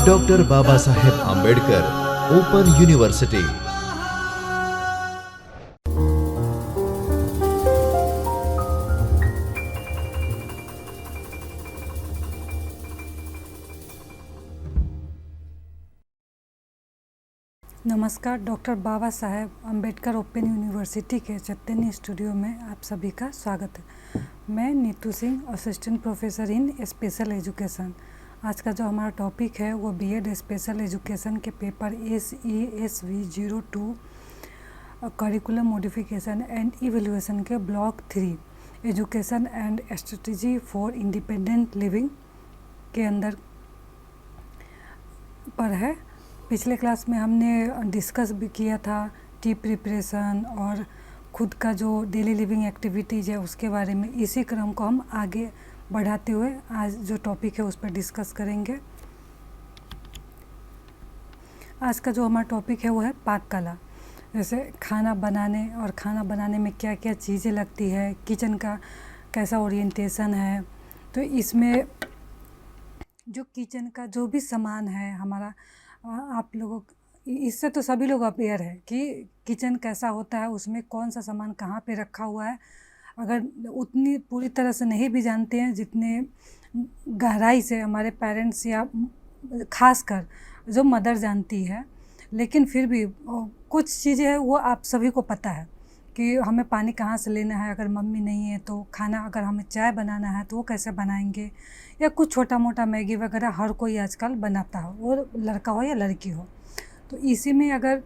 Doctor Baba Saheb Ambedkar open university. नमस्कार। Doctor Baba Saheb Ambedkar open university के चैतन्य studio में आप सभी का स्वागत है। मैं Neetu Singh, assistant professor in special education. आज का जो हमारा टॉपिक है वो बीएड स्पेशल एजुकेशन के paper SESV 02 curriculum modification and evaluation के block 3 education and strategy for independent living के अंदर पर है। पिछले क्लास में हमने डिस्कस भी किया था टी प्रिपरेशन और खुद का जो डेली लिविंग एक्टिविटीज़ है उसके बारे में। इसी क्रम को हम आगे बढ़ाते हुए आज जो टॉपिक है उस पर डिस्कस करेंगे। आज का जो हमारा टॉपिक है वो है पाक कला। जैसे खाना बनाने और खाना बनाने में क्या क्या चीज़ें लगती है, किचन का कैसा ओरिएंटेशन है। तो इसमें जो किचन का जो भी सामान है हमारा, आप लोगों इससे तो सभी लोग अवेयर है कि किचन कैसा होता है, उसमें कौन सा सामान कहाँ पे रखा हुआ है। अगर उतनी पूरी तरह से नहीं भी जानते हैं जितने गहराई से हमारे पेरेंट्स या खासकर जो मदर जानती है, लेकिन फिर भी कुछ चीज़ें हैं वो आप सभी को पता है कि हमें पानी कहाँ से लेना है। अगर मम्मी नहीं है तो खाना, अगर हमें चाय बनाना है तो वो कैसे बनाएंगे, या कुछ छोटा मोटा मैगी वगैरह हर कोई आजकल बनाता हो, वो लड़का हो या लड़की हो। तो इसी में अगर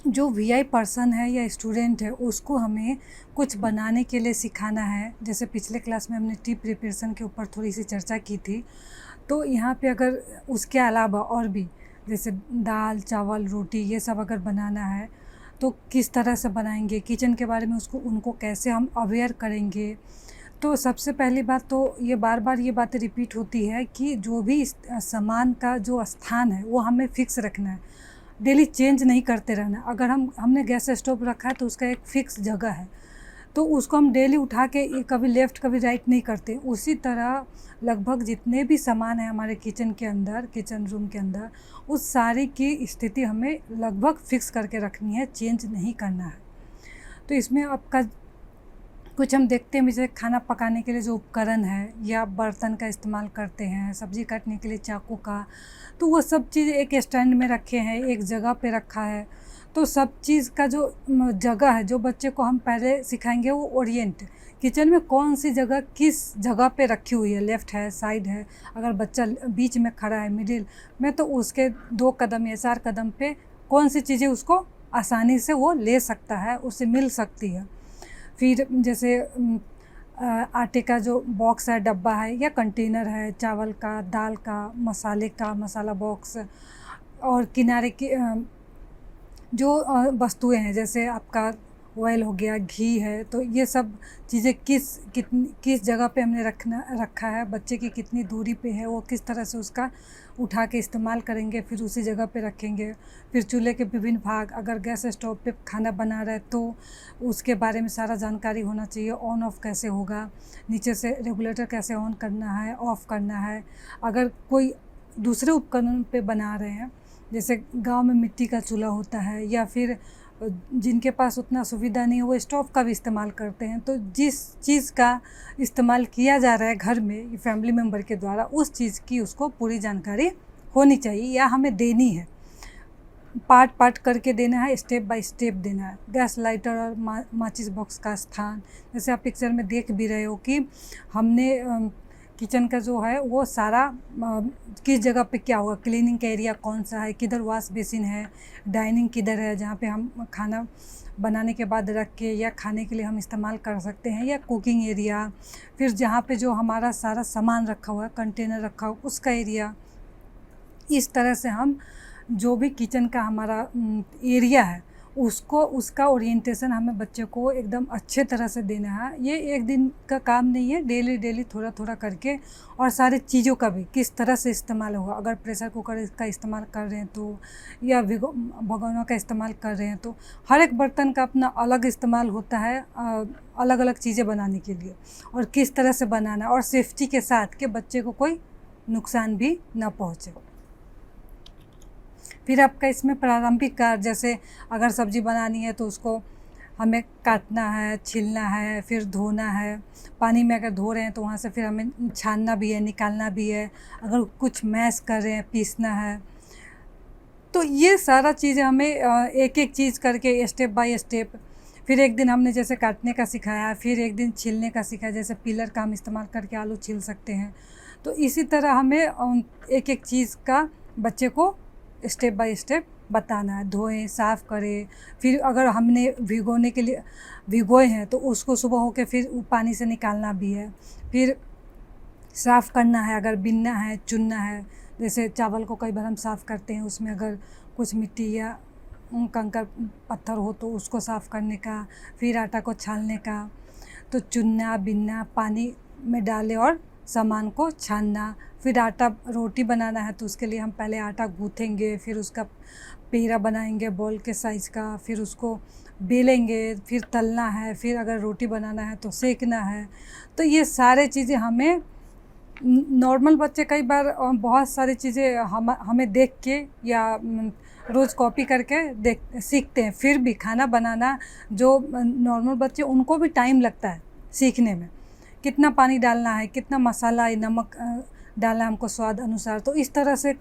जो VI पर्सन है या स्टूडेंट है उसको हमें कुछ बनाने के लिए सिखाना है। जैसे पिछले क्लास में हमने टी प्रिपरेशन के ऊपर थोड़ी सी चर्चा की थी, तो यहाँ पे अगर उसके अलावा और भी जैसे दाल चावल रोटी ये सब अगर बनाना है तो किस तरह से बनाएंगे, किचन के बारे में उनको कैसे हम अवेयर करेंगे। तो सबसे पहली बात तो ये बार बार ये बातें रिपीट होती है कि जो भी सामान का जो स्थान है वो हमें फिक्स रखना है, डेली चेंज नहीं करते रहना। अगर हमने गैस स्टोव रखा है तो उसका एक फिक्स जगह है, तो उसको हम डेली उठा के कभी लेफ़्ट कभी राइट नहीं करते। उसी तरह लगभग जितने भी सामान है हमारे किचन के अंदर, किचन रूम के अंदर, उस सारी की स्थिति हमें लगभग फिक्स करके रखनी है, चेंज नहीं करना है। तो इसमें आपका कुछ हम देखते हैं, जैसे खाना पकाने के लिए जो उपकरण है या बर्तन का इस्तेमाल करते हैं, सब्ज़ी काटने के लिए चाकू का, तो वो सब चीज़ एक स्टैंड में रखे हैं, एक जगह पे रखा है। तो सब चीज़ का जो जगह है, जो बच्चे को हम पहले सिखाएंगे वो ओरिएंट, किचन में कौन सी जगह किस जगह पे रखी हुई है, लेफ़्ट है साइड है, अगर बच्चा बीच में खड़ा है मिडिल में तो उसके 2 कदम या 4 कदम पे कौन सी चीज़ें उसको आसानी से वो ले सकता है, उससे मिल सकती है। फिर जैसे आटे का जो बॉक्स है, डब्बा है या कंटेनर है, चावल का, दाल का, मसाले का मसाला बॉक्स, और किनारे की जो वस्तुएं हैं जैसे आपका ऑयल हो गया, घी है, तो ये सब चीज़ें किस जगह पे हमने रखा है, बच्चे की कितनी दूरी पे है, वो किस तरह से उसका उठा के इस्तेमाल करेंगे, फिर उसी जगह पे रखेंगे। फिर चूल्हे के विभिन्न भाग, अगर गैस स्टोव पे खाना बना रहे तो उसके बारे में सारा जानकारी होना चाहिए। ऑन ऑफ कैसे होगा, नीचे से रेगुलेटर कैसे ऑन करना है, ऑफ़ करना है। अगर कोई दूसरे उपकरण पे बना रहे हैं, जैसे गांव में मिट्टी का चूल्हा होता है या फिर जिनके पास उतना सुविधा नहीं है वो स्टोव का भी इस्तेमाल करते हैं, तो जिस चीज़ का इस्तेमाल किया जा रहा है घर में फैमिली मेम्बर के द्वारा, उस चीज़ की उसको पूरी जानकारी होनी चाहिए या हमें देनी है। पार्ट पार्ट करके देना है, स्टेप बाय स्टेप देना है। गैस लाइटर और माचिस बॉक्स का स्थान, जैसे आप पिक्चर में देख भी रहे हो कि हमने किचन का जो है वो सारा किस जगह पे क्या हुआ, क्लीनिंग का एरिया कौन सा है, किधर वॉश बेसिन है, डाइनिंग किधर है जहाँ पे हम खाना बनाने के बाद रख के या खाने के लिए हम इस्तेमाल कर सकते हैं, या कुकिंग एरिया, फिर जहाँ पे जो हमारा सारा सामान रखा हुआ है, कंटेनर रखा हुआ उसका एरिया। इस तरह से हम जो भी किचन का हमारा एरिया है उसको, उसका ओरिएंटेशन हमें बच्चे को एकदम अच्छे तरह से देना है। ये एक दिन का काम नहीं है, डेली थोड़ा थोड़ा करके। और सारी चीज़ों का भी किस तरह से इस्तेमाल होगा, अगर प्रेशर कुकर का इस्तेमाल कर रहे हैं तो, या भगोना का इस्तेमाल कर रहे हैं तो, हर एक बर्तन का अपना अलग इस्तेमाल होता है अलग अलग चीज़ें बनाने के लिए, और किस तरह से बनाना, और सेफ्टी के साथ कि बच्चे को कोई नुकसान भी ना पहुँचे। फिर आपका इसमें प्रारंभिक कार्य, जैसे अगर सब्ज़ी बनानी है तो उसको हमें काटना है, छीलना है, फिर धोना है। पानी में अगर धो रहे हैं तो वहाँ से फिर हमें छानना भी है, निकालना भी है। अगर कुछ मैश कर रहे हैं, पीसना है। तो ये सारा चीज़ें हमें एक-एक चीज़ करके स्टेप बाय स्टेप, फिर एक दिन हमने जैसे काटने का सिखाया, फिर एक दिन छीलने का सिखाया, जैसे पीलर का हम इस्तेमाल करके आलू छील सकते हैं। तो इसी तरह हमें एक-एक चीज़ का बच्चे को स्टेप बाय स्टेप बताना है। धोएँ, साफ़ करें, फिर अगर हमने भिगोने के लिए भिगोए हैं तो उसको सुबह होके फिर पानी से निकालना भी है। फिर साफ़ करना है, अगर बीनना है, चुनना है। जैसे चावल को कई बार हम साफ़ करते हैं, उसमें अगर कुछ मिट्टी या कंकड़ पत्थर हो तो उसको साफ़ करने का, फिर आटा को छानने का। तो चुनना, बीनना, पानी में डालें और सामान को छानना। फिर आटा रोटी बनाना है तो उसके लिए हम पहले आटा गूँथेंगे, फिर उसका पेड़ा बनाएंगे बॉल के साइज़ का, फिर उसको बेलेंगे, फिर तलना है, फिर अगर रोटी बनाना है तो सेकना है। तो ये सारे चीज़ें हमें नॉर्मल बच्चे कई बार बहुत सारी चीज़ें हमें देख के या रोज़ कॉपी करके देख सीखते हैं। फिर भी खाना बनाना जो नॉर्मल बच्चे, उनको भी टाइम लगता है सीखने में। कितना पानी डालना है, कितना मसाला या नमक डालना है हमको स्वाद अनुसार। तो इस तरह से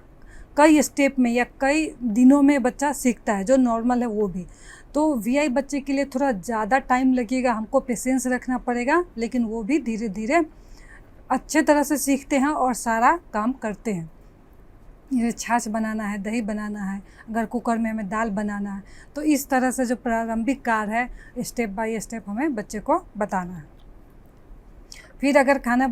कई स्टेप में या कई दिनों में बच्चा सीखता है, जो नॉर्मल है वो भी। तो वीआई बच्चे के लिए थोड़ा ज़्यादा टाइम लगेगा, हमको पेशेंस रखना पड़ेगा, लेकिन वो भी धीरे धीरे अच्छे तरह से सीखते हैं और सारा काम करते हैं। जैसे छाछ बनाना है, दही बनाना है, अगर कुकर में हमें दाल बनाना है, तो इस तरह से जो प्रारंभिक कार्य है स्टेप बाय स्टेप हमें बच्चे को बताना है। फिर अगर खाना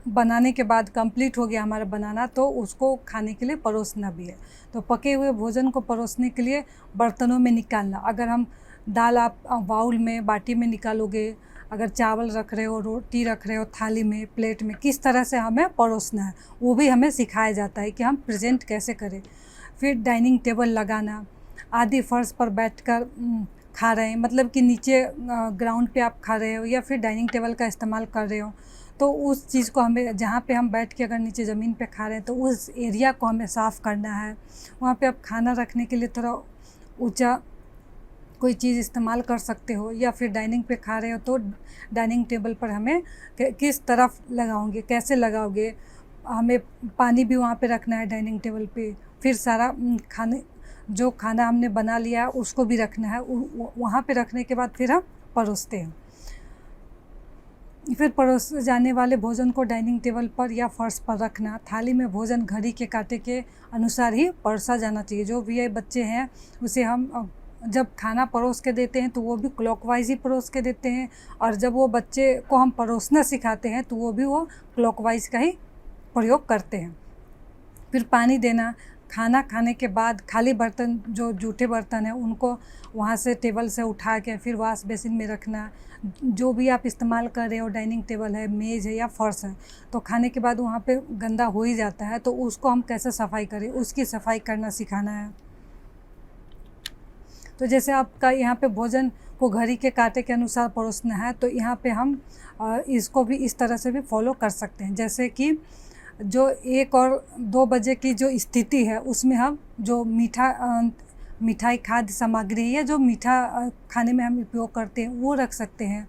बनाने के बाद कंप्लीट हो गया हमारा बनाना, तो उसको खाने के लिए परोसना भी है। तो पके हुए भोजन को परोसने के लिए बर्तनों में निकालना, अगर हम दाल आप बाउल में, बाटी में निकालोगे, अगर चावल रख रहे हो, रोटी रख रहे हो थाली में, प्लेट में, किस तरह से हमें परोसना है वो भी हमें सिखाया जाता है कि हम प्रेजेंट कैसे करें। फिर डाइनिंग टेबल लगाना, आदि फर्श पर बैठकर खा रहे हैं, मतलब कि नीचे ग्राउंड पे आप खा रहे हो या फिर डाइनिंग टेबल का इस्तेमाल कर रहे हो, तो उस चीज़ को हमें, जहाँ पे हम बैठ के अगर नीचे ज़मीन पे खा रहे हैं तो उस एरिया को हमें साफ़ करना है। वहाँ पे आप खाना रखने के लिए थोड़ा ऊँचा कोई चीज़ इस्तेमाल कर सकते हो, या फिर डाइनिंग पे खा रहे हो तो डाइनिंग टेबल पर हमें किस तरफ लगाओगे, कैसे लगाओगे, हमें पानी भी वहाँ पे रखना है डाइनिंग टेबल पे। फिर सारा जो खाना हमने बना लिया है उसको भी रखना है, वहाँ पे रखने के बाद फिर हम परोसते हैं। फिर परोसे जाने वाले भोजन को डाइनिंग टेबल पर या फर्श पर रखना। थाली में भोजन घड़ी के कांटे के अनुसार ही परोसा जाना चाहिए। जो भी बच्चे हैं उसे हम जब खाना परोस के देते हैं तो वो भी क्लॉकवाइज ही परोस के देते हैं, और जब वो बच्चे को हम परोसना सिखाते हैं तो वो क्लॉकवाइज का ही प्रयोग करते हैं। फिर पानी देना, खाना खाने के बाद खाली बर्तन, जो जूठे बर्तन हैं उनको वहाँ से टेबल से उठा के फिर वॉश बेसिन में रखना। जो भी आप इस्तेमाल कर रहे हो, डाइनिंग टेबल है, मेज़ है या फर्श है, तो खाने के बाद वहाँ पे गंदा हो ही जाता है, तो उसको हम कैसे सफाई करें, उसकी सफाई करना सिखाना है। तो जैसे आपका यहाँ पे भोजन को घड़ी के कांटे के अनुसार परोसना है, तो यहाँ पे हम इसको भी इस तरह से भी फॉलो कर सकते हैं। जैसे कि जो 1 और 2 बजे की जो स्थिति है उसमें हम जो मिठाई, खाद्य सामग्री या जो मीठा खाने में हम उपयोग करते हैं वो रख सकते हैं।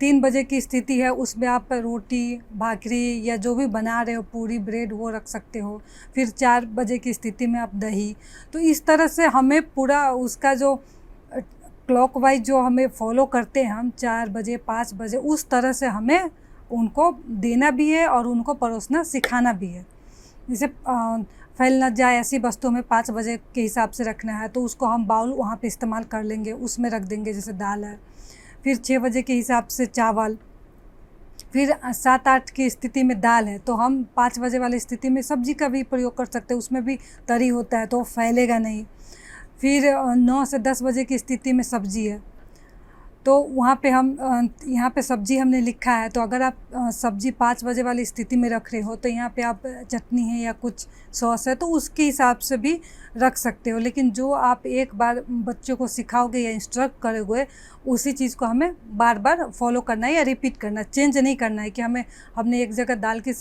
3 बजे की स्थिति है उसमें आप रोटी, भाकरी या जो भी बना रहे हो, पूरी, ब्रेड, वो रख सकते हो। फिर 4 बजे की स्थिति में आप दही। तो इस तरह से हमें पूरा उसका जो क्लॉकवाइज जो हमें फॉलो करते हैं हम, 4 बजे, 5 बजे, उस तरह से हमें उनको देना भी है और उनको परोसना सिखाना भी है। जैसे फैल ना जाए ऐसी वस्तुओं में 5 बजे के हिसाब से रखना है, तो उसको हम बाउल वहाँ पे इस्तेमाल कर लेंगे, उसमें रख देंगे, जैसे दाल है। फिर 6 बजे के हिसाब से चावल, फिर 7-8 की स्थिति में दाल है, तो हम 5 बजे वाली स्थिति में सब्जी का भी प्रयोग कर सकते हैं, उसमें भी तरी होता है तो वो फैलेगा नहीं। फिर 9 से 10 बजे की स्थिति में सब्जी है, तो वहाँ पे हम यहाँ पे सब्जी हमने लिखा है, तो अगर आप सब्जी 5 बजे वाली स्थिति में रख रहे हो तो यहाँ पे आप चटनी है या कुछ सॉस है तो उसके हिसाब से भी रख सकते हो। लेकिन जो आप एक बार बच्चों को सिखाओगे या इंस्ट्रक्ट करोगे, उसी चीज़ को हमें बार बार फॉलो करना है या रिपीट करना है, चेंज नहीं करना है कि हमने एक जगह दाल की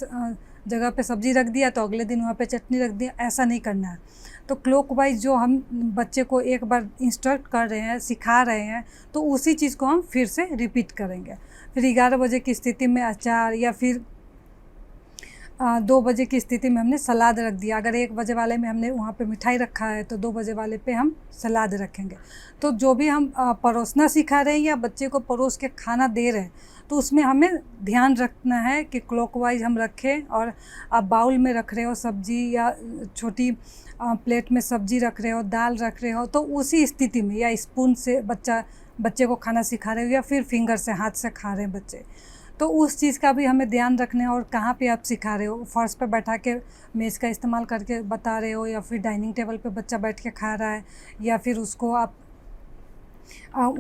जगह पे सब्ज़ी रख दिया तो अगले दिन वहाँ पे चटनी रख दिया, ऐसा नहीं करना है। तो क्लॉकवाइज़ जो हम बच्चे को एक बार इंस्ट्रक्ट कर रहे हैं, सिखा रहे हैं, तो उसी चीज़ को हम फिर से रिपीट करेंगे। फिर 11 बजे की स्थिति में अचार, या फिर 2 बजे की स्थिति में हमने सलाद रख दिया। अगर 1 बजे वाले में हमने वहाँ पे मिठाई रखा है तो 2 बजे वाले पे हम सलाद रखेंगे। तो जो भी हम परोसना सिखा रहे हैं या बच्चे को परोस के खाना दे रहे हैं, तो उसमें हमें ध्यान रखना है कि क्लॉकवाइज़ हम रखें। और आप बाउल में रख रहे हो सब्ज़ी, या छोटी प्लेट में सब्ज़ी रख रहे हो, दाल रख रहे हो, तो उसी स्थिति में, या स्पून से बच्चे को खाना सिखा रहे हो, या फिर फिंगर से, हाथ से खा रहे हैं बच्चे, तो उस चीज़ का भी हमें ध्यान रखना है। और कहाँ पे आप सिखा रहे हो, फर्श पे बैठा के मेज़ का इस्तेमाल करके बता रहे हो, या फिर डाइनिंग टेबल पे बच्चा बैठ के खा रहा है, या फिर उसको आप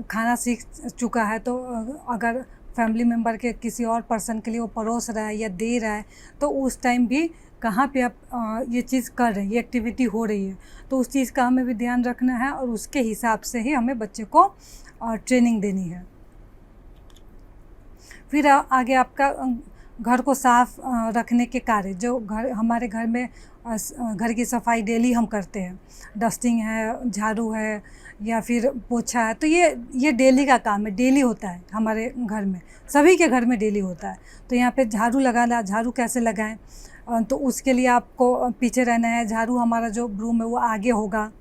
खाना सीख चुका है तो अगर फैमिली मेम्बर के किसी और पर्सन के लिए वो परोस रहा है या दे रहा है, तो उस टाइम भी कहाँ पे आप ये चीज़ कर रहे हैं, ये एक्टिविटी हो रही है, तो उस चीज़ का हमें भी ध्यान रखना है। और उसके हिसाब से ही हमें बच्चे को ट्रेनिंग देनी है। फिर आगे आपका घर को साफ़ रखने के कार्य, जो हमारे घर में घर की सफाई डेली हम करते हैं, डस्टिंग है, झाड़ू है, या फिर पोछा है, तो ये डेली का काम है, डेली होता है हमारे घर में, सभी के घर में डेली होता है। तो यहाँ पे झाड़ू लगाना, झाड़ू कैसे लगाएं, तो उसके लिए आपको पीछे रहना है। झाड़ू हमारा जो ब्रूम है वो आगे होगा,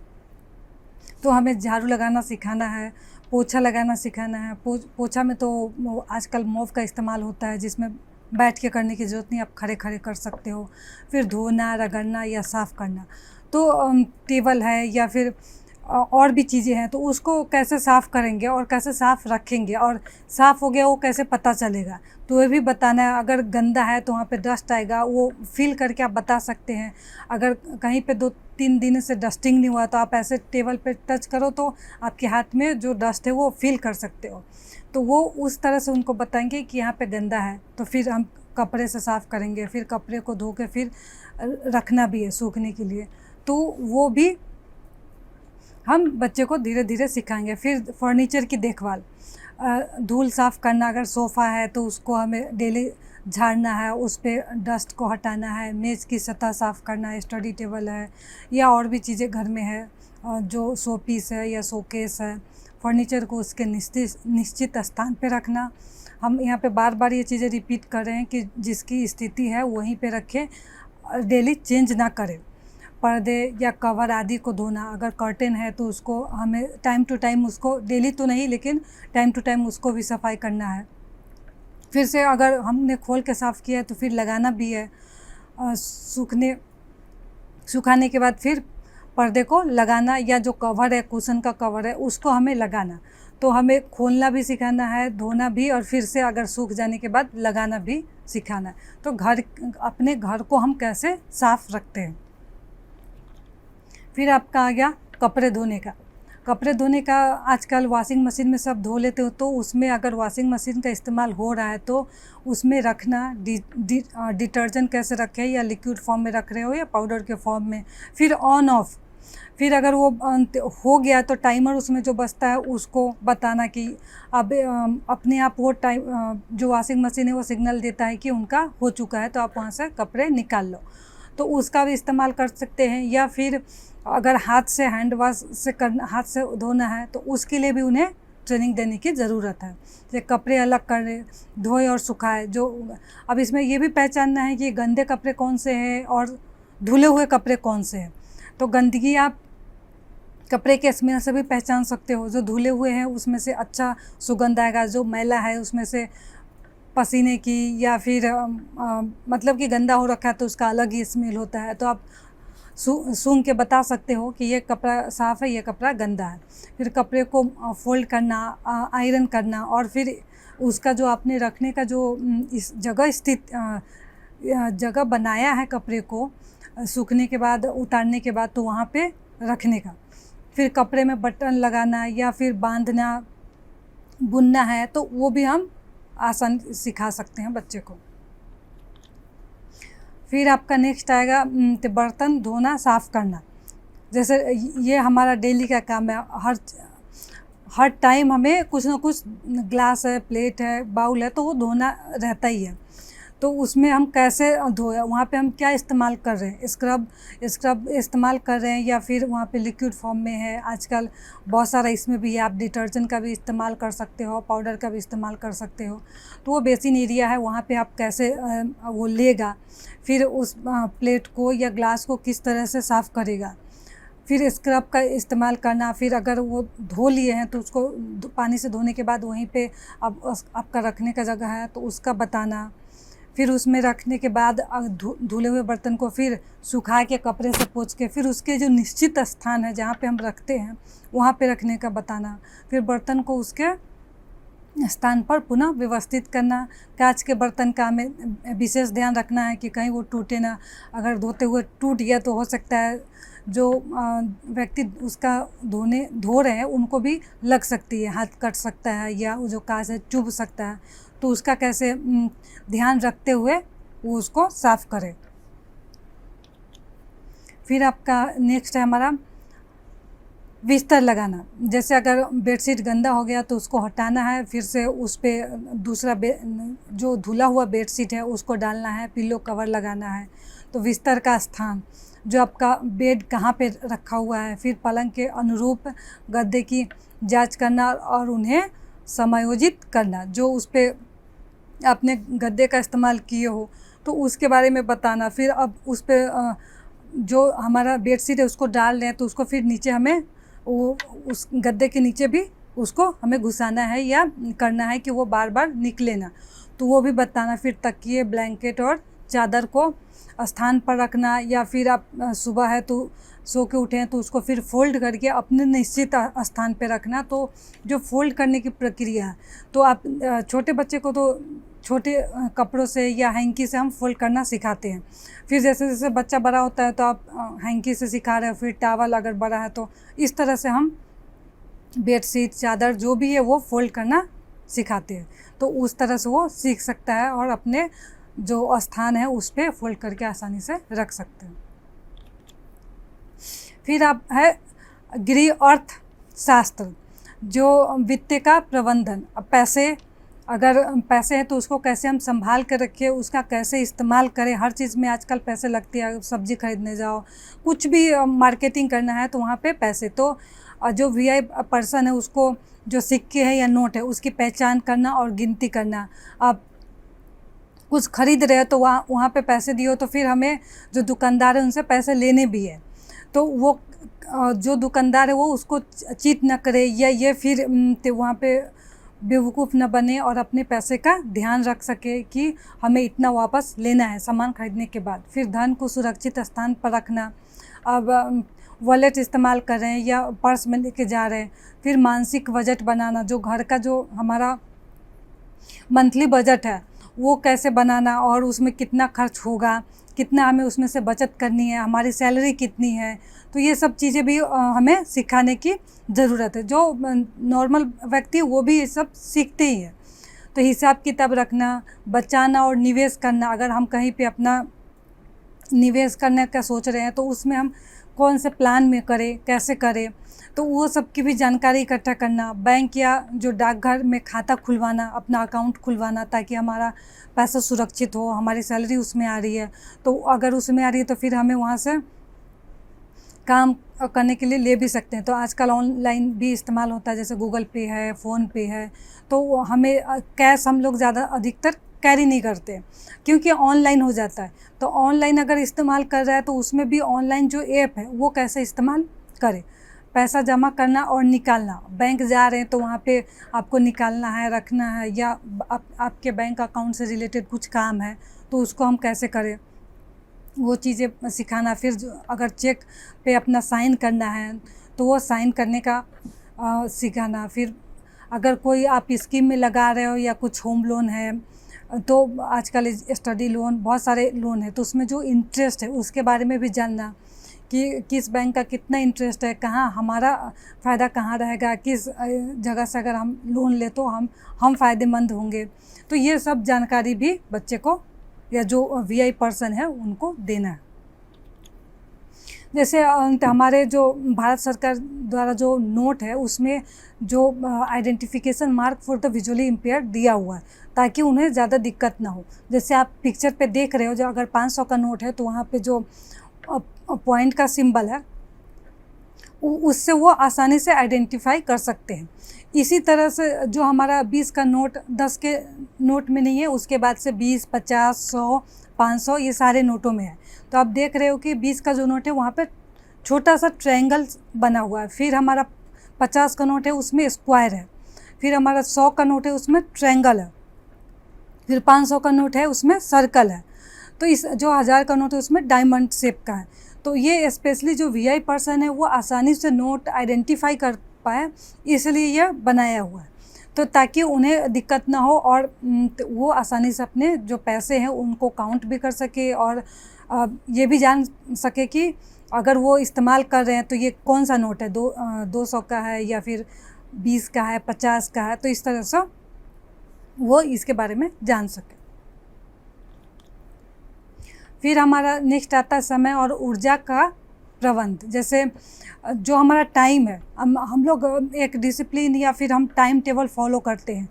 तो हमें झाड़ू लगाना सिखाना है, पोछा लगाना सिखाना है। पोछा में तो आजकल मोव का इस्तेमाल होता है, जिसमें बैठ के करने की ज़रूरत नहीं, आप खड़े खड़े कर सकते हो। फिर धोना, रगड़ना या साफ़ करना, तो टेबल है या फिर और भी चीज़ें हैं, तो उसको कैसे साफ़ करेंगे और कैसे साफ़ रखेंगे, और साफ़ हो गया वो कैसे पता चलेगा, तो ये भी बताना है। अगर गंदा है तो वहाँ पे डस्ट आएगा, वो फील करके आप बता सकते हैं। अगर कहीं पे 2-3 दिन से डस्टिंग नहीं हुआ तो आप ऐसे टेबल पे टच करो तो आपके हाथ में जो डस्ट है वो फील कर सकते हो। तो वो उस तरह से उनको बताएंगे कि यहाँ पे गंदा है, तो फिर हम कपड़े से साफ़ करेंगे, फिर कपड़े को धो के फिर रखना भी है सूखने के लिए, तो वो भी हम बच्चे को धीरे धीरे सिखाएंगे। फिर फर्नीचर की देखभाल, धूल साफ़ करना, अगर सोफ़ा है तो उसको हमें डेली झाड़ना है, उस पर डस्ट को हटाना है, मेज़ की सतह साफ़ करना है, स्टडी टेबल है या और भी चीज़ें घर में है, जो शो पीस है या शोकेस है, फर्नीचर को उसके निश्चित स्थान पे रखना। हम यहाँ पे बार बार ये चीज़ें रिपीट कर रहे हैं कि जिसकी स्थिति है वहीं पे रखें, डेली चेंज ना करें। पर्दे या कवर आदि को धोना, अगर कर्टेन है तो उसको हमें टाइम टू टाइम, उसको डेली तो नहीं लेकिन टाइम टू टाइम उसको भी सफाई करना है। फिर से अगर हमने खोल के साफ़ किया है तो फिर लगाना भी है। सुखाने के बाद फिर पर्दे को लगाना, या जो कवर है, कुशन का कवर है, उसको हमें लगाना। तो हमें खोलना भी सिखाना है, धोना भी, और फिर से अगर सूख जाने के बाद लगाना भी सिखाना है। तो अपने घर को हम कैसे साफ़ रखते हैं। फिर आपका आ गया कपड़े धोने का। कपड़े धोने का आजकल वॉशिंग मशीन में सब धो लेते हो, तो उसमें अगर वॉशिंग मशीन का इस्तेमाल हो रहा है तो उसमें रखना, डिटर्जेंट कैसे रखें, या लिक्विड फॉर्म में रख रहे हो या पाउडर के फॉर्म में। फिर ऑन ऑफ, फिर अगर वो हो गया तो टाइमर उसमें जो बचता है उसको बताना कि अब अपने आप वो जो वॉशिंग मशीन है वो सिग्नल देता है कि उनका हो चुका है, तो आप वहाँ से कपड़े निकाल लो, तो उसका भी इस्तेमाल कर सकते हैं। या फिर अगर हाथ से हैंड वॉश से करना, हाथ से धोना है, तो उसके लिए भी उन्हें ट्रेनिंग देने की ज़रूरत है। जैसे कपड़े अलग करें, धोए और सुखाए। जो अब इसमें ये भी पहचानना है कि गंदे कपड़े कौन से हैं और धुले हुए कपड़े कौन से हैं। तो गंदगी आप कपड़े के स्मेल से भी पहचान सकते हो। जो धुले हुए हैं उसमें से अच्छा सुगंध आएगा, जो मैला है उसमें से पसीने की, या फिर मतलब कि गंदा हो रखा है तो उसका अलग ही स्मेल होता है। तो आप सूंघ के बता सकते हो कि ये कपड़ा साफ़ है, ये कपड़ा गंदा है। फिर कपड़े को फोल्ड करना, आयरन करना, और फिर उसका जो आपने रखने का जो इस जगह बनाया है कपड़े को सूखने के बाद, उतारने के बाद, तो वहाँ पे रखने का। फिर कपड़े में बटन लगाना या फिर बांधना, बुनना है, तो वो भी हम आसान सिखा सकते हैं बच्चे को। फिर आपका नेक्स्ट आएगा तो बर्तन धोना, साफ़ करना। जैसे ये हमारा डेली का काम है, हर टाइम हमें कुछ ना कुछ, ग्लास है, प्लेट है, बाउल है, तो वो धोना रहता ही है। तो उसमें हम कैसे धोए, वहाँ पे हम क्या इस्तेमाल कर रहे हैं, स्क्रब इस्तेमाल कर रहे हैं या फिर वहाँ पे लिक्विड फॉर्म में है। आजकल बहुत सारा इसमें भी आप डिटर्जेंट का भी इस्तेमाल कर सकते हो, पाउडर का भी इस्तेमाल कर सकते हो। तो वो बेसिन एरिया है, वहाँ पे आप कैसे वो लेगा, फिर उस प्लेट को या ग्लास को किस तरह से साफ़ करेगा, फिर स्क्रब का इस्तेमाल करना। फिर अगर वो धो लिए हैं तो उसको पानी से धोने के बाद वहीं पे अब आपका रखने का जगह है तो उसका बताना। फिर उसमें रखने के बाद धुले हुए बर्तन को फिर सुखा के कपड़े से पोंछ के फिर उसके जो निश्चित स्थान है जहाँ पे हम रखते हैं वहाँ पे रखने का बताना। फिर बर्तन को उसके स्थान पर पुनः व्यवस्थित करना। कांच के बर्तन का हमें विशेष ध्यान रखना है कि कहीं वो टूटे ना। अगर धोते हुए टूट गया तो हो सकता है जो व्यक्ति उसका धो रहे हैं उनको भी लग सकती है, हाथ कट सकता है या वो जो कांच है चुभ सकता है। तो उसका कैसे ध्यान रखते हुए वो उसको साफ़ करें। फिर आपका नेक्स्ट है हमारा बिस्तर लगाना। जैसे अगर बेडशीट गंदा हो गया तो उसको हटाना है, फिर से उस पर दूसरा जो धुला हुआ बेडशीट है उसको डालना है, पिल्लो कवर लगाना है। तो बिस्तर का स्थान, जो आपका बेड कहाँ पे रखा हुआ है, फिर पलंग के अनुरूप गद्दे की जांच करना और उन्हें समायोजित करना। जो उस पर आपने गद्दे का इस्तेमाल किए हो तो उसके बारे में बताना। फिर अब उस पर जो हमारा बेडशीट है उसको डाल रहे हैं तो उसको फिर नीचे हमें वो उस गद्दे के नीचे भी उसको हमें घुसाना है या करना है कि वो बार बार निकले ना, तो वो भी बताना। फिर तकिए, ब्लैंकेट और चादर को स्थान पर रखना। या फिर आप सुबह है तो सो के उठे हैं तो उसको फिर फोल्ड करके अपने निश्चित स्थान पे रखना। तो जो फोल्ड करने की प्रक्रिया है तो आप छोटे बच्चे को तो छोटे कपड़ों से या हैंकी से हम फोल्ड करना सिखाते हैं। फिर जैसे जैसे बच्चा बड़ा होता है तो आप हैंकी से सिखा रहे हो, फिर टॉवल अगर बड़ा है तो इस तरह से हम बेडशीट, चादर जो भी है वो फोल्ड करना सिखाते हैं। तो उस तरह से वो सीख सकता है और अपने जो स्थान है उस पर फोल्ड करके आसानी से रख सकते हैं। फिर आप है गृह अर्थशास्त्र, जो वित्त का प्रबंधन। अब अगर पैसे हैं तो उसको कैसे हम संभाल कर रखें, उसका कैसे इस्तेमाल करें। हर चीज़ में आजकल पैसे लगते हैं, सब्जी खरीदने जाओ, कुछ भी मार्केटिंग करना है तो वहाँ पे पैसे। तो जो वीआई पर्सन है उसको जो सिक्के हैं या नोट है उसकी पहचान करना और गिनती करना। आप कुछ खरीद रहे हो तो वहाँ पे पैसे दिए हो तो फिर हमें जो दुकानदार है उनसे पैसे लेने भी है। तो वो जो दुकानदार है वो उसको चीट ना करे या ये फिर वहाँ पे बेवकूफ़ न बने और अपने पैसे का ध्यान रख सके कि हमें इतना वापस लेना है सामान खरीदने के बाद। फिर धन को सुरक्षित स्थान पर रखना। अब वॉलेट इस्तेमाल कर रहे हैं या पर्स में लेके जा रहे हैं। फिर मानसिक बजट बनाना, जो घर का जो हमारा मंथली बजट है वो कैसे बनाना और उसमें कितना खर्च होगा, कितना हमें उसमें से बचत करनी है, हमारी सैलरी कितनी है। तो ये सब चीज़ें भी हमें सिखाने की ज़रूरत है। जो नॉर्मल व्यक्ति वो भी ये सब सीखते ही हैं। तो हिसाब किताब रखना, बचाना और निवेश करना। अगर हम कहीं पे अपना निवेश करने का सोच रहे हैं तो उसमें हम कौन से प्लान में करें, कैसे करें, तो वो सब की भी जानकारी इकट्ठा करना। बैंक या जो डाकघर में खाता खुलवाना, अपना अकाउंट खुलवाना ताकि हमारा पैसा सुरक्षित हो, हमारी सैलरी उसमें आ रही है तो अगर उसमें आ रही है तो फिर हमें वहाँ से काम करने के लिए ले भी सकते हैं। तो आजकल ऑनलाइन भी इस्तेमाल होता है, जैसे गूगल पे है, फ़ोन पे है। तो हमें कैश हम लोग ज़्यादा अधिकतर कैरी नहीं करते क्योंकि ऑनलाइन हो जाता है। तो ऑनलाइन अगर इस्तेमाल कर रहा है तो उसमें भी ऑनलाइन जो ऐप है वो कैसे इस्तेमाल करें। पैसा जमा करना और निकालना, बैंक जा रहे हैं तो वहाँ पे आपको निकालना है, रखना है या आपके बैंक अकाउंट से रिलेटेड कुछ काम है तो उसको हम कैसे करें वो चीज़ें सिखाना। फिर अगर चेक पे अपना साइन करना है तो वो साइन करने का सिखाना। फिर अगर कोई आप स्कीम में लगा रहे हो या कुछ होम लोन है तो आजकल स्टडी लोन, बहुत सारे लोन है तो उसमें जो इंटरेस्ट है उसके बारे में भी जानना कि किस बैंक का कितना इंटरेस्ट है, कहाँ हमारा फ़ायदा कहाँ रहेगा, किस जगह से अगर हम लोन ले तो हम फ़ायदेमंद होंगे। तो ये सब जानकारी भी बच्चे को या जो वीआई पर्सन है उनको देना है। जैसे हमारे जो भारत सरकार द्वारा जो नोट है उसमें जो identification mark for the visually impaired दिया हुआ है ताकि उन्हें ज़्यादा दिक्कत ना हो। जैसे आप पिक्चर पे देख रहे हो, जो अगर 500 का नोट है तो वहाँ पे जो पॉइंट का सिंबल है उससे वो आसानी से आइडेंटिफाई कर सकते हैं। इसी तरह से जो हमारा 20 का नोट 10 के नोट में नहीं है, उसके बाद से 20, 50, 100, 500 ये सारे नोटों में है। तो आप देख रहे हो कि 20 का जो नोट है वहाँ पे छोटा सा ट्रायंगल बना हुआ है। फिर हमारा 50 का नोट है उसमें स्क्वायर है। फिर हमारा 100 का नोट है उसमें ट्रायंगल है। फिर 500 का नोट है उसमें सर्कल है। तो इस जो 1000 का नोट है उसमें डायमंड शेप का है। तो ये स्पेशली जो वीआई पर्सन है वो आसानी से नोट आइडेंटिफाई कर पाए, इसलिए ये बनाया हुआ है। तो ताकि उन्हें दिक्कत ना हो और वो आसानी से अपने जो पैसे हैं उनको काउंट भी कर सके और ये भी जान सके कि अगर वो इस्तेमाल कर रहे हैं तो ये कौन सा नोट है, 200 का है या फिर 20 का है, 50 का है। तो इस तरह से वो इसके बारे में जान सके। फिर हमारा नेक्स्ट आता है समय और ऊर्जा का प्रबंध। जैसे जो हमारा टाइम है, हम लोग एक डिसिप्लिन या फिर हम टाइम टेबल फॉलो करते हैं।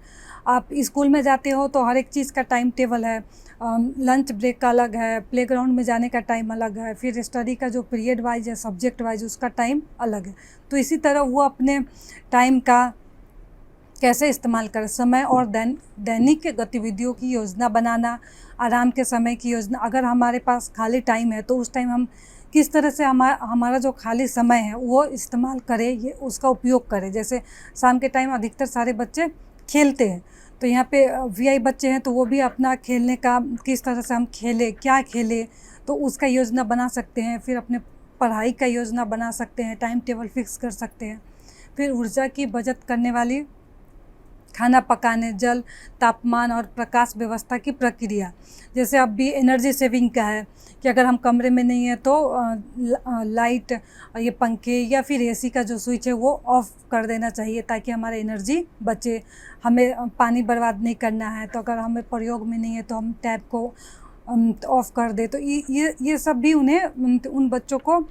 आप स्कूल में जाते हो तो हर एक चीज़ का टाइम टेबल है। लंच ब्रेक का अलग है, प्लेग्राउंड में जाने का टाइम अलग है, फिर स्टडी का जो पीरियड वाइज है, सब्जेक्ट वाइज उसका टाइम अलग है। तो इसी तरह वो अपने टाइम का कैसे इस्तेमाल करें, समय और दैनिक गतिविधियों की योजना बनाना, आराम के समय की योजना। अगर हमारे पास खाली टाइम है तो उस टाइम हम किस तरह से हमारा जो खाली समय है वो इस्तेमाल करें, ये उसका उपयोग करें। जैसे शाम के टाइम अधिकतर सारे बच्चे खेलते हैं, तो यहाँ पे वीआई बच्चे हैं तो वो भी अपना खेलने का किस तरह से हम खेलें, क्या खेलें, तो उसका योजना बना सकते हैं। फिर अपने पढ़ाई का योजना बना सकते हैं, टाइम टेबल फिक्स कर सकते हैं। फिर ऊर्जा की बचत करने वाली खाना पकाने, जल, तापमान और प्रकाश व्यवस्था की प्रक्रिया। जैसे अब भी एनर्जी सेविंग का है कि अगर हम कमरे में नहीं है तो लाइट, ये पंखे या फिर एसी का जो स्विच है वो ऑफ़ कर देना चाहिए ताकि हमारा एनर्जी बचे। हमें पानी बर्बाद नहीं करना है, तो अगर हमें प्रयोग में नहीं है तो हम टैप को ऑफ़ कर दे। तो ये सब भी उन्हें उन बच्चों को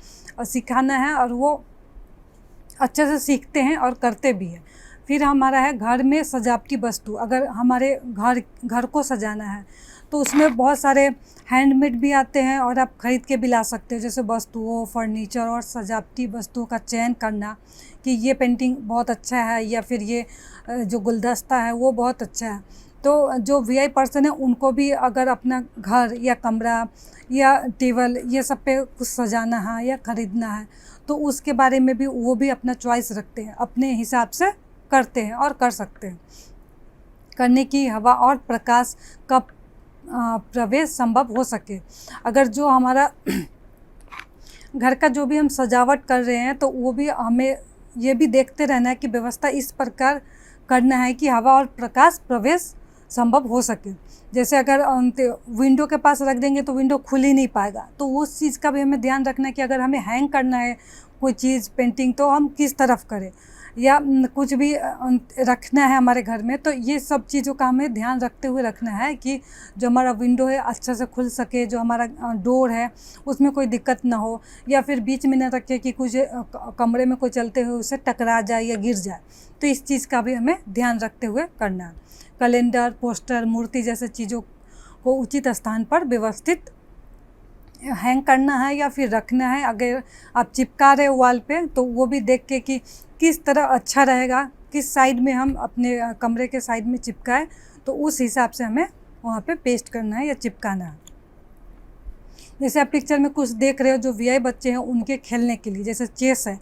सिखाना है और वो अच्छे से सीखते हैं और करते भी हैं। फिर हमारा है घर में सजावटी वस्तु। अगर हमारे घर को सजाना है तो उसमें बहुत सारे हैंडमेड भी आते हैं और आप ख़रीद के भी ला सकते हो। जैसे वस्तुओं, फर्नीचर और सजावटी वस्तुओं का चयन करना कि ये पेंटिंग बहुत अच्छा है या फिर ये जो गुलदस्ता है वो बहुत अच्छा है। तो जो वीआई पर्सन है उनको भी अगर अपना घर या कमरा या टेबल ये सब पे कुछ सजाना है या ख़रीदना है तो उसके बारे में भी वो भी अपना चॉइस रखते हैं, अपने हिसाब से करते हैं और कर सकते हैं। करने की हवा और प्रकाश का प्रवेश संभव हो सके। अगर जो हमारा घर का जो भी हम सजावट कर रहे हैं तो वो भी हमें ये भी देखते रहना है कि व्यवस्था इस प्रकार करना है कि हवा और प्रकाश प्रवेश संभव हो सके। जैसे अगर विंडो के पास रख देंगे तो विंडो खुल ही नहीं पाएगा, तो उस चीज़ का भी हमें ध्यान रखना है कि अगर हमें हैंग करना है कोई चीज़, पेंटिंग, तो हम किस तरफ करें या कुछ भी रखना है हमारे घर में, तो ये सब चीज़ों का हमें ध्यान रखते हुए रखना है कि जो हमारा विंडो है अच्छे से खुल सके, जो हमारा डोर है उसमें कोई दिक्कत ना हो, या फिर बीच में ना रखे कि कुछ कमरे में कोई चलते हुए उससे टकरा जाए या गिर जाए। तो इस चीज़ का भी हमें ध्यान रखते हुए करना है। कैलेंडर, पोस्टर, मूर्ति जैसे चीज़ों को उचित स्थान पर व्यवस्थित हैंग करना है या फिर रखना है। अगर आप चिपका रहे हो वॉल पे तो वो भी देख के कि किस तरह अच्छा रहेगा, किस साइड में हम अपने कमरे के साइड में चिपकाएं, तो उस हिसाब से हमें वहाँ पे पेस्ट करना है या चिपकाना है। जैसे आप पिक्चर में कुछ देख रहे हो जो वीआई बच्चे हैं उनके खेलने के लिए, जैसे चेस है,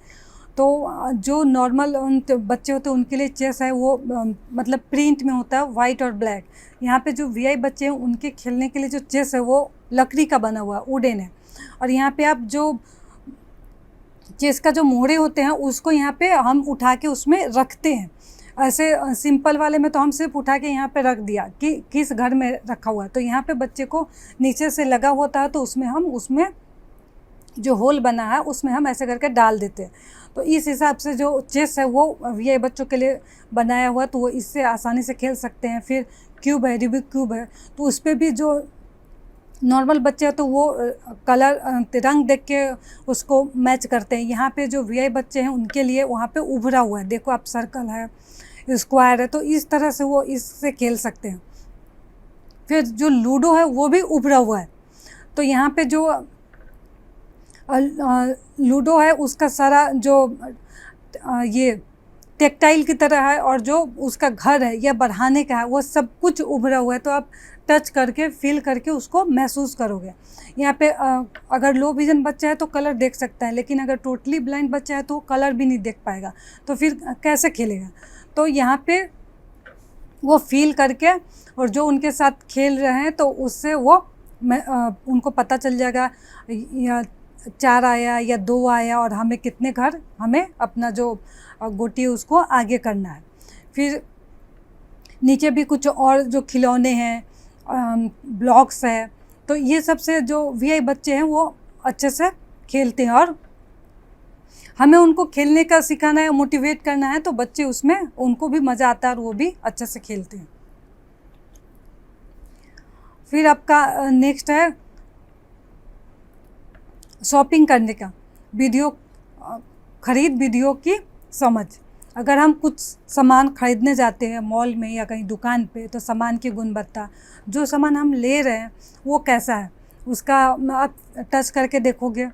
तो जो नॉर्मल बच्चे होते हैं उनके लिए चेस है वो मतलब प्रिंट में होता है, वाइट और ब्लैक। यहाँ पे जो वीआई बच्चे हैं उनके खेलने के लिए जो चेस है वो लकड़ी का बना हुआ वुडन है। और यहाँ पे आप जो चेस का जो मोहरे होते हैं उसको यहाँ पे हम उठा के उसमें रखते हैं। ऐसे सिंपल वाले में तो हम सिर्फ उठा के यहाँ पे रख दिया कि किस घर में रखा हुआ है, तो यहाँ पे बच्चे को नीचे से लगा होता है तो उसमें जो होल बना है उसमें हम ऐसे करके डाल देते हैं। तो इस हिसाब से जो चेस है वो वीआई बच्चों के लिए बनाया हुआ, तो वो इससे आसानी से खेल सकते हैं। फिर क्यूब है, रूबिक क्यूब है, तो उस पर भी जो नॉर्मल बच्चे हैं तो वो कलर रंग देख के उसको मैच करते हैं। यहाँ पे जो वीआई बच्चे हैं उनके लिए वहाँ पे उभरा हुआ है, देखो आप, सर्कल है, स्क्वायर है, तो इस तरह से वो इससे खेल सकते हैं। फिर जो लूडो है वो भी उभरा हुआ है, तो यहाँ पे जो लूडो है उसका सारा जो ये टेक्टाइल की तरह है, और जो उसका घर है या बढ़ाने का है वो सब कुछ उभरा हुआ है, तो आप टच करके फील करके उसको महसूस करोगे। यहाँ पे अगर लो विजन बच्चा है तो कलर देख सकता है, लेकिन अगर टोटली ब्लाइंड बच्चा है तो कलर भी नहीं देख पाएगा, तो फिर कैसे खेलेगा। तो यहाँ पे वो फील करके और जो उनके साथ खेल रहे हैं तो उससे वो उनको पता चल जाएगा या 4 आया या 2 आया, और हमें कितने घर, हमें अपना जो गोटी है उसको आगे करना है। फिर नीचे भी कुछ और जो खिलौने हैं, ब्लॉक्स है, तो ये सब से जो वीआई बच्चे हैं वो अच्छे से खेलते हैं, और हमें उनको खेलने का सिखाना है, मोटिवेट करना है, तो बच्चे उसमें उनको भी मज़ा आता है और वो भी अच्छे से खेलते हैं। फिर आपका नेक्स्ट है शॉपिंग करने का वीडियो, खरीद वीडियो की समझ। अगर हम कुछ सामान खरीदने जाते हैं मॉल में या कहीं दुकान पे, तो सामान की गुणवत्ता, जो सामान हम ले रहे हैं वो कैसा है, उसका आप टच करके देखोगे।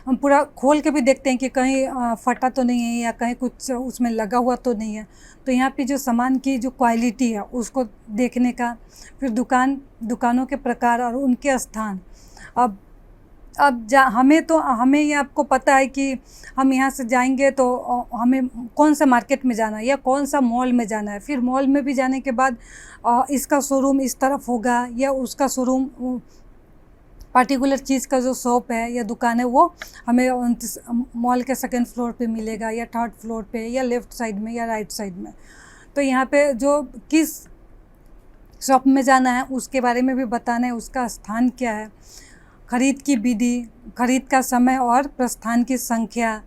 हम पूरा खोल के भी देखते हैं कि कहीं फटा तो नहीं है या कहीं कुछ उसमें लगा हुआ तो नहीं है। तो यहाँ पे जो सामान की जो क्वालिटी है उसको देखने का। फिर दुकानों के प्रकार और उनके स्थान। अब हमें ये आपको पता है कि हम यहाँ से जाएंगे तो हमें कौन सा मार्केट में जाना है या कौन सा मॉल में जाना है। फिर मॉल में भी जाने के बाद इसका शोरूम इस तरफ होगा या उसका शोरूम, पार्टिकुलर चीज़ का जो शॉप है या दुकान है वो हमें मॉल के सेकंड फ्लोर पे मिलेगा या थर्ड फ्लोर पे या लेफ़्ट साइड में या राइट साइड में। तो यहाँ पे जो किस शॉप में जाना है उसके बारे में भी बताना है, उसका स्थान क्या है, खरीद की विधि, खरीद का समय और प्रस्थान की संख्या,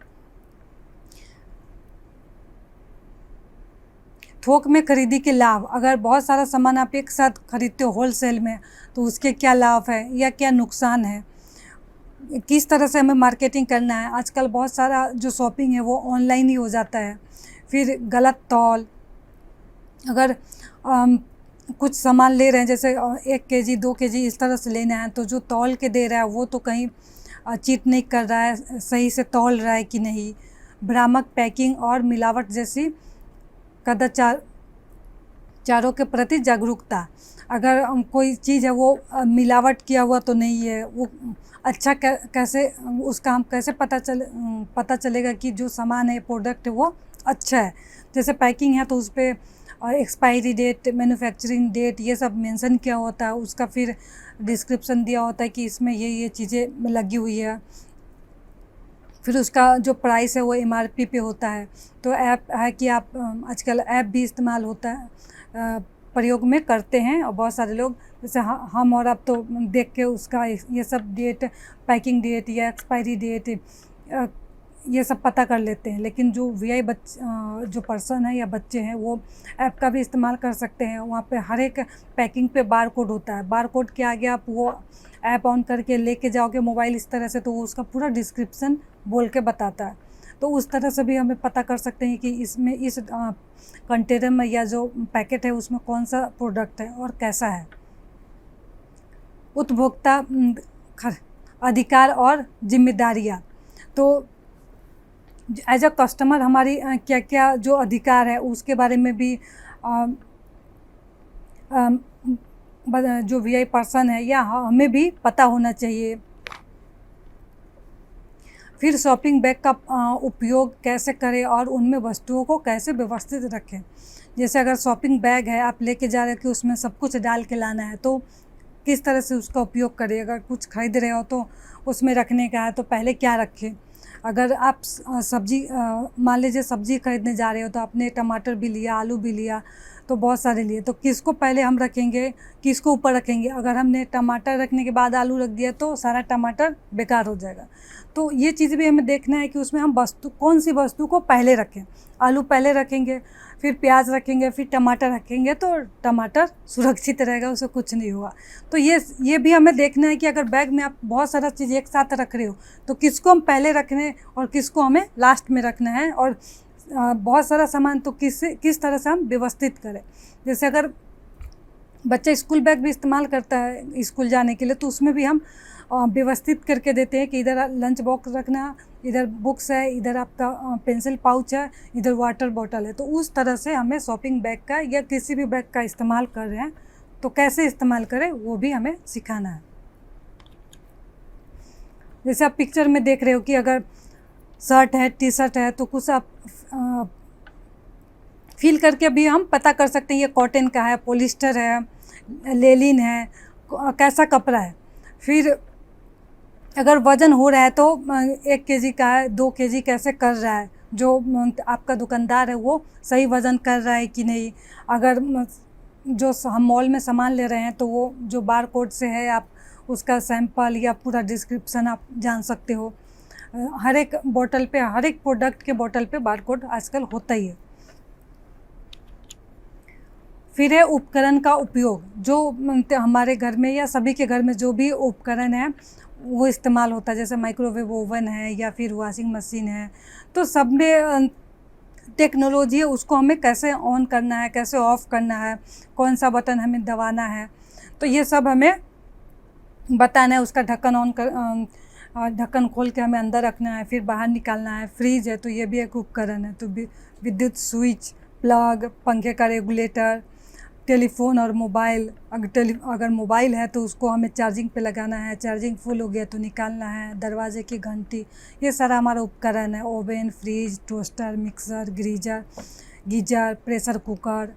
थोक में खरीदी के लाभ। अगर बहुत सारा सामान आप एक साथ खरीदते हो होलसेल में तो उसके क्या लाभ है या क्या नुकसान है, किस तरह से हमें मार्केटिंग करना है। आजकल बहुत सारा जो शॉपिंग है वो ऑनलाइन ही हो जाता है। फिर गलत तौल, अगर कुछ सामान ले रहे हैं जैसे 1 केजी 2 केजी इस तरह से लेना है, तो जो तौल के दे रहा है वो तो कहीं चीट नहीं कर रहा है, सही से तौल रहा है कि नहीं। भ्रामक पैकिंग और मिलावट जैसी कदाचारों के प्रति जागरूकता। अगर कोई चीज़ है वो मिलावट किया हुआ तो नहीं है, वो अच्छा कैसे उसका हम कैसे पता चलेगा कि जो सामान है, प्रोडक्ट है वो अच्छा है। जैसे पैकिंग है तो उस पर एक्सपायरी डेट, मैन्युफैक्चरिंग डेट ये सब मेंशन किया होता है, उसका फिर डिस्क्रिप्शन दिया होता है कि इसमें ये चीज़ें लगी हुई है। फिर उसका जो प्राइस है वो एमआरपी पे होता है। तो ऐप है कि आप आजकल ऐप भी इस्तेमाल होता है, प्रयोग में करते हैं, और बहुत सारे लोग जैसे हम और आप तो देख के उसका ये सब डेट, पैकिंग डेट या एक्सपायरी डेट ये सब पता कर लेते हैं। लेकिन जो वीआई जो पर्सन है या बच्चे हैं वो ऐप का भी इस्तेमाल कर सकते हैं। वहाँ पे हर एक पैकिंग पे बार कोड होता है, बार कोड के आगे आप वो ऐप ऑन करके लेके जाओगे मोबाइल इस तरह से, तो वो उसका पूरा डिस्क्रिप्शन बोल के बताता है। तो उस तरह से भी हमें पता कर सकते हैं कि इसमें इस कंटेनर में या जो पैकेट है उसमें कौन सा प्रोडक्ट है और कैसा है। उपभोक्ता अधिकार और जिम्मेदारियाँ। तो एज अ कस्टमर हमारी क्या क्या जो अधिकार है उसके बारे में भी जो वीआई पर्सन है या हमें भी पता होना चाहिए। फिर शॉपिंग बैग का उपयोग कैसे करें और उनमें वस्तुओं को कैसे व्यवस्थित रखें। जैसे अगर शॉपिंग बैग है, आप लेके जा रहे हो कि उसमें सब कुछ डाल के लाना है, तो किस तरह से उसका उपयोग करें। अगर कुछ खरीद रहे हो तो उसमें रखने का है तो पहले क्या रखें। अगर आप सब्जी मान लीजिए सब्जी खरीदने जा रहे हो तो आपने टमाटर भी लिया, आलू भी लिया, तो बहुत सारे लिए, तो किसको पहले हम रखेंगे, किसको ऊपर रखेंगे। अगर हमने टमाटर रखने के बाद आलू रख दिया तो सारा टमाटर बेकार हो जाएगा। तो ये चीज़ भी हमें देखना है कि उसमें हम वस्तु, कौन सी वस्तु को पहले रखें। आलू पहले रखेंगे, फिर प्याज रखेंगे, फिर टमाटर रखेंगे तो टमाटर सुरक्षित रहेगा, उसे कुछ नहीं हुआ। तो ये भी हमें देखना है कि अगर बैग में आप बहुत सारा चीज़ एक साथ रख रहे हो तो किसको हम पहले रखने और किसको हमें लास्ट में रखना है, और बहुत सारा सामान तो किस तरह से हम व्यवस्थित करें। जैसे अगर बच्चा स्कूल बैग भी इस्तेमाल करता है स्कूल जाने के लिए, तो उसमें भी हम व्यवस्थित करके देते हैं कि इधर लंच बॉक्स रखना, इधर बुक्स है, इधर आपका पेंसिल पाउच है, इधर वाटर बॉटल है। तो उस तरह से हमें शॉपिंग बैग का या किसी भी बैग का इस्तेमाल कर रहे हैं तो कैसे इस्तेमाल करें वो भी हमें सिखाना है। जैसे आप पिक्चर में देख रहे हो कि अगर शर्ट है, टी शर्ट है, तो कुछ आप फील करके भी हम पता कर सकते हैं ये कॉटन का है, पॉलिस्टर है, लेलिन है, कैसा कपड़ा है। फिर अगर वज़न हो रहा है तो 1 केजी का है, 2 केजी कैसे कर रहा है, जो आपका दुकानदार है वो सही वज़न कर रहा है कि नहीं। अगर जो हम मॉल में सामान ले रहे हैं तो वो जो बार कोड से है, आप उसका सैंपल या पूरा डिस्क्रिप्शन आप जान सकते हो। हर एक बोतल पे, हर एक प्रोडक्ट के बोतल पे बार कोड आजकल होता ही है। फिर है उपकरण का उपयोग, जो हमारे घर में या सभी के घर में जो भी उपकरण है वो इस्तेमाल होता है। जैसे माइक्रोवेव ओवन है या फिर वॉशिंग मशीन है, तो सब में टेक्नोलॉजी है, उसको हमें कैसे ऑन करना है, कैसे ऑफ़ करना है, कौन सा बटन हमें दबाना है, तो ये सब हमें बताना है। उसका ढक्कन खोल के हमें अंदर रखना है, फिर बाहर निकालना है। फ्रिज है तो ये भी एक उपकरण है। तो विद्युत स्विच, प्लग, पंखे का रेगुलेटर, टेलीफोन और मोबाइल। अगर मोबाइल है तो उसको हमें चार्जिंग पे लगाना है, चार्जिंग फुल हो गया तो निकालना है। दरवाजे की घंटी, ये सारा हमारा उपकरण है। Oven, fridge, toaster, mixer, geyser, pressure cooker,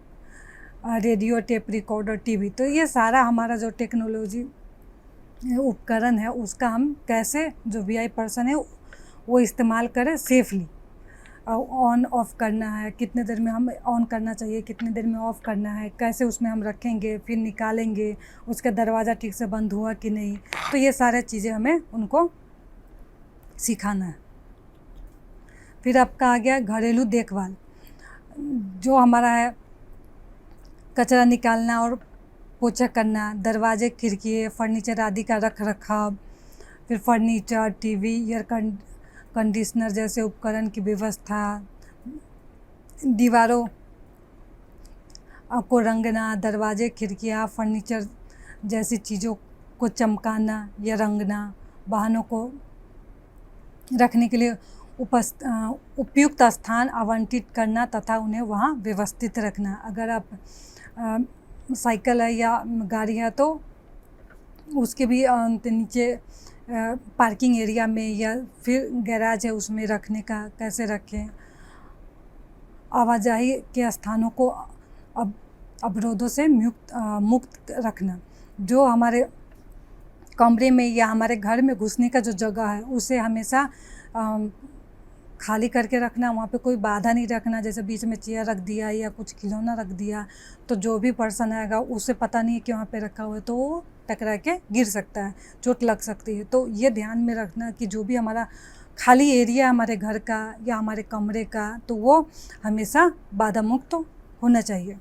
radio, tape recorder, TV. तो ये सारा हमारा जो टेक्नोलॉजी उपकरण है उसका हम कैसे, जो वीआई पर्सन है वो इस्तेमाल करें सेफली। ऑन ऑफ़ करना है, कितने देर में हम ऑन करना चाहिए, कितने देर में ऑफ़ करना है, कैसे उसमें हम रखेंगे, फिर निकालेंगे, उसका दरवाज़ा ठीक से बंद हुआ कि नहीं। तो ये सारे चीज़ें हमें उनको सिखाना है। फिर आपका आ गया घरेलू देखभाल, जो हमारा है कचरा निकालना और पोछा करना, दरवाजे, खिड़की, फर्नीचर आदि का रख रखाव। फिर फर्नीचर, टीवी, एयर कंडीशनर जैसे उपकरण की व्यवस्था, दीवारों को रंगना, दरवाजे, खिड़कियाँ, फर्नीचर जैसी चीज़ों को चमकाना या रंगना, वाहनों को रखने के लिए उपयुक्त स्थान आवंटित करना तथा उन्हें वहाँ व्यवस्थित रखना। अगर आप साइकिल है या गाड़ी है तो उसके भी नीचे पार्किंग एरिया में या फिर गैराज है उसमें रखने का कैसे रखें। आवाजाही के स्थानों को अवरोधों से मुक्त रखना। जो हमारे कमरे में या हमारे घर में घुसने का जो जगह है उसे हमेशा खाली करके रखना, वहाँ पे कोई बाधा नहीं रखना। जैसे बीच में चेयर रख दिया या कुछ खिलौना रख दिया तो जो भी पर्सन आएगा उसे पता नहीं है कि वहाँ पे रखा हुआ है, तो वो टकरा के गिर सकता है, चोट लग सकती है। तो ये ध्यान में रखना कि जो भी हमारा खाली एरिया हमारे घर का या हमारे कमरे का, तो वो हमेशा बाधा मुक्त होना चाहिए।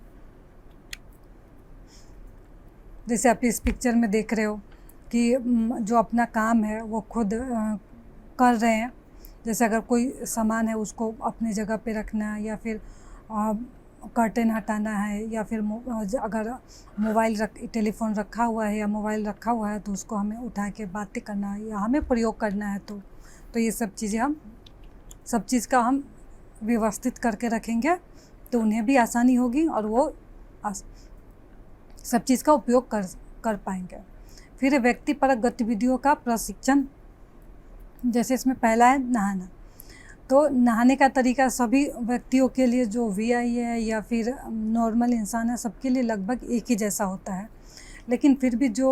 जैसे आप इस पिक्चर में देख रहे हो कि जो अपना काम है वो खुद कर रहे हैं। जैसे अगर कोई सामान है उसको अपनी जगह पे रखना है, या फिर कर्टेन हटाना है, या फिर अगर टेलीफोन रखा हुआ है या मोबाइल रखा हुआ है तो उसको हमें उठा के बातें करना है या हमें प्रयोग करना है। तो ये सब चीज़ें सब चीज़ का हम व्यवस्थित करके रखेंगे तो उन्हें भी आसानी होगी और वो सब चीज़ का उपयोग कर पाएंगे। फिर व्यक्तिपरक गतिविधियों का प्रशिक्षण, जैसे इसमें पहला है नहाना। तो नहाने का तरीका सभी व्यक्तियों के लिए, जो वीआई है या फिर नॉर्मल इंसान है, सबके लिए लगभग एक ही जैसा होता है। लेकिन फिर भी जो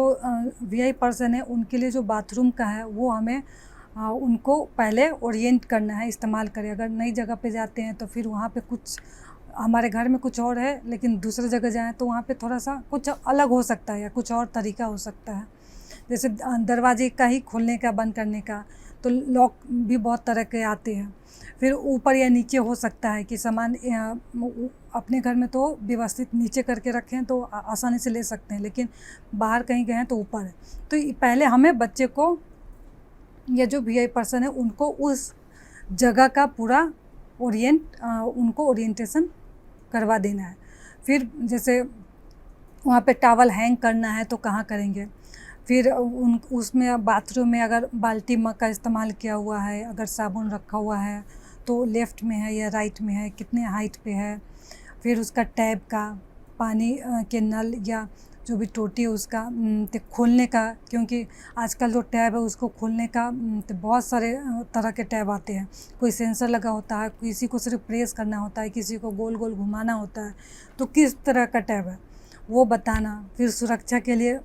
वीआई पर्सन है उनके लिए जो बाथरूम का है वो हमें उनको पहले ओरिएंट करना है, इस्तेमाल करें। अगर नई जगह पे जाते हैं तो फिर वहाँ पे कुछ हमारे घर में कुछ और है लेकिन दूसरी जगह जाएँ तो वहाँ पे थोड़ा सा कुछ अलग हो सकता है या कुछ और तरीका हो सकता है। जैसे दरवाजे का ही खोलने का बंद करने का, तो लॉक भी बहुत तरह के आते हैं। फिर ऊपर या नीचे हो सकता है कि सामान अपने घर में तो व्यवस्थित नीचे करके रखें तो आसानी से ले सकते हैं, लेकिन बाहर कहीं गए हैं तो ऊपर है। तो पहले हमें बच्चे को या जो वीआई पर्सन है उनको उस जगह का पूरा उनको ओरिएंटेशन करवा देना है। फिर जैसे वहाँ पे टॉवल हैंग करना है तो कहाँ करेंगे, फिर उसमें बाथरूम में अगर बाल्टी मग का इस्तेमाल किया हुआ है, अगर साबुन रखा हुआ है तो लेफ़्ट में है या राइट में है, कितने हाइट पे है। फिर उसका टैप का पानी के नल या जो भी टोटी है उसका तो खोलने का, क्योंकि आजकल जो टैब है उसको खोलने का तो बहुत सारे तरह के टैब आते हैं। कोई सेंसर लगा होता है, किसी को सिर्फ प्रेस करना होता है, किसी को गोल गोल घुमाना होता है। तो किस तरह का टैब है वो बताना। फिर सुरक्षा के लिए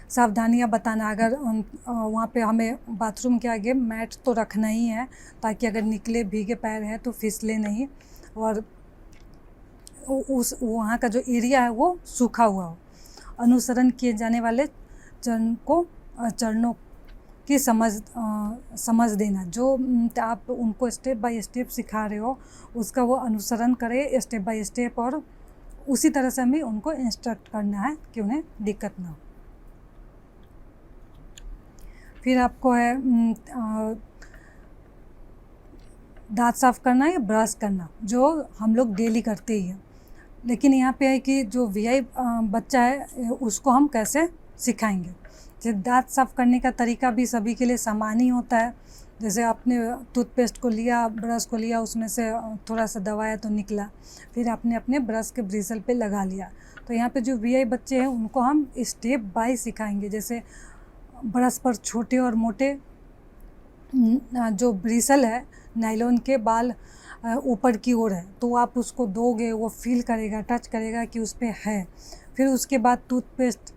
सावधानियाँ बताना। अगर वहाँ पे हमें बाथरूम के आगे मैट तो रखना ही है ताकि अगर निकले भीगे पैर हैं तो फिसले नहीं, और उस वहाँ का जो एरिया है वो सूखा हुआ हो। अनुसरण किए जाने वाले चरणों की समझ देना। जो आप उनको स्टेप बाय स्टेप सिखा रहे हो उसका वो अनुसरण करे स्टेप बाय स्टेप, और उसी तरह से हमें उनको इंस्ट्रक्ट करना है कि उन्हें दिक्कत ना हो। फिर आपको है दांत साफ़ करना या ब्रश करना, जो हम लोग डेली करते ही हैं। लेकिन यहाँ पे है कि जो वीआई बच्चा है उसको हम कैसे सिखाएंगे। जैसे दांत साफ़ करने का तरीका भी सभी के लिए समान ही होता है। जैसे आपने टूथपेस्ट को लिया, ब्रश को लिया, उसमें से थोड़ा सा दबाया तो निकला, फिर आपने अपने ब्रश के ब्रिसल पे लगा लिया। तो यहाँ पे जो वीआई बच्चे हैं उनको हम स्टेप बाय सिखाएंगे। जैसे ब्रश पर छोटे और मोटे जो ब्रिसल है नायलॉन के बाल ऊपर की ओर है, तो आप उसको दोगे वो फील करेगा, टच करेगा कि उस पे है। फिर उसके बाद टूथपेस्ट